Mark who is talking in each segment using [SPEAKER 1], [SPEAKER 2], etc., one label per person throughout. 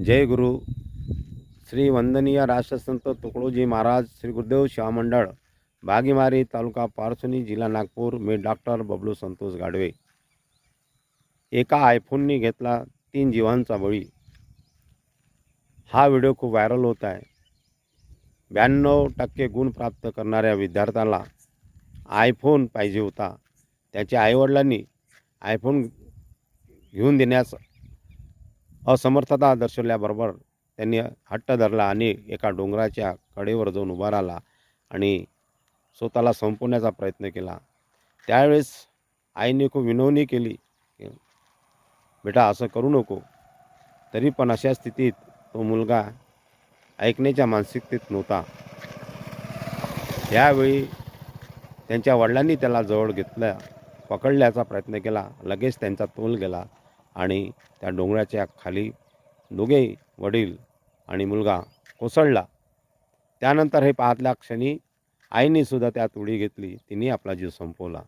[SPEAKER 1] जय गुरु श्री वंदनीय राष्ट्रसंत तुकडोजी महाराज श्री गुरुदेव सेवा मंडळ बागीमारी तालुका पारसोनी जिल्हा नागपूर मी डॉक्टर बबलू संतोष गाडवे। एका आयफोननी घेतला 3 जीवांचा बळी। हा व्हिडिओ खूप व्हायरल होत आहे। 92% गुण प्राप्त करणाऱ्या विद्यार्थ्याला आयफोन पाहिजे होता। त्याच्या आईवडिलांनी आयफोन घेऊन देण्यास असमर्थता दर्शवल्याबरोबर त्यांनी हट्ट धरला आणि एका डोंगराच्या कडेवर जाऊन उभा राहिला आणि स्वतःला संपवण्याचा प्रयत्न केला। त्यावेळेस आईने खूप विनवणी केली, बेटा असं करू नको। तरी पण अशा स्थितीत तो मुलगा ऐकण्याच्या मानसिकतेत नव्हता। यावेळी त्यांच्या वडिलांनी त्याला जवळ घेतलं, पकडण्याचा प्रयत्न केला। लगेच त्यांचा तोल गेला आणि त्या डोंगराच्या खाली दोघे वडील आणि मुलगा कोसळला। त्यानंतर हे पाहतल्या क्षणी आईने सुद्धा त्यात उडी घेतली, तिने आपला जीव संपवला।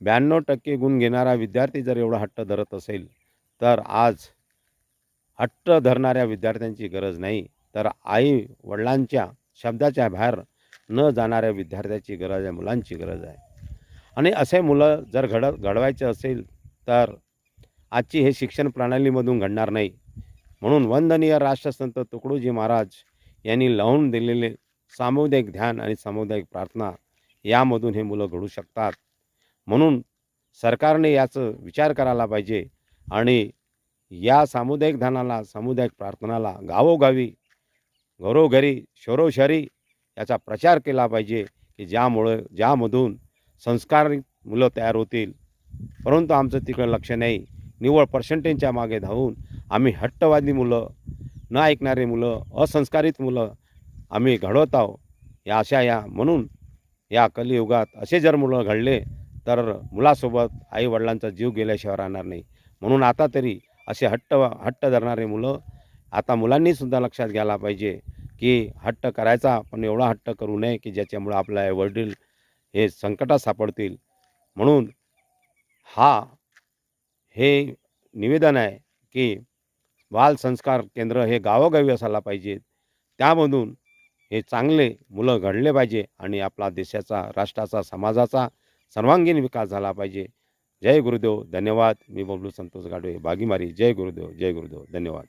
[SPEAKER 1] 92% गुण घेणारा विद्यार्थी जर एवढा हट्ट धरत असेल तर आज हट्ट धरणाऱ्या विद्यार्थ्यांची गरज नाही, तर आई वडिलांच्या शब्दाच्या बाहेर न जाणाऱ्या विद्यार्थ्याची गरज आहे, मुलांची गरज आहे। आणि असे मुलं जर घडवायचे असेल तर आजची हे शिक्षण प्रणालीमधून घडणार नाही। म्हणून वंदनीय राष्ट्रसंत तुकडोजी महाराज यांनी लावून दिलेले सामुदायिक ध्यान आणि सामुदायिक प्रार्थना यामधून हे मुलं घडू शकतात। म्हणून सरकारने याचं विचार करायला पाहिजे आणि या सामुदायिक ध्यानाला, सामुदायिक प्रार्थनाला गावोगावी, घरोघरी, शहरोशहरी याचा प्रचार केला पाहिजे की ज्यामधून संस्कारित मुलं तयार होतील। परंतु आमचं तिकडे लक्ष नाही। निव्वळ पर्सेंटेजच्या मागे धावून आम्ही हट्टवादी मुलं, न ऐकणारे मुलं, असंस्कारित मुलं आम्ही घडवत आहोत। म्हणून या कलियुगात असे जर मुलं घडले तर मुलासोबत आईवडिलांचा जीव गेल्याशिवाय राहणार नाही। म्हणून आता तरी असे हट्ट धरणारे मुलं, आता मुलांनीसुद्धा लक्षात घ्यायला पाहिजे की हट्ट करायचा, पण एवढा हट्ट करू नये की ज्याच्यामुळे आपले आईवडील हे संकटात सापडतील। म्हणून हे निवेदन आहे की बाल संस्कार केंद्र हे गावोगावी असायला पाहिजे। त्यामधून हे चांगले मुलं घडले पाहिजे आणि आपला देशाचा, राष्ट्राचा, समाजाचा सर्वांगीण विकास झाला पाहिजे। जय गुरुदेव, धन्यवाद। मी बबलू संतोष गाडवे, बागीमारी। जय गुरुदेव, जय गुरुदेव, धन्यवाद।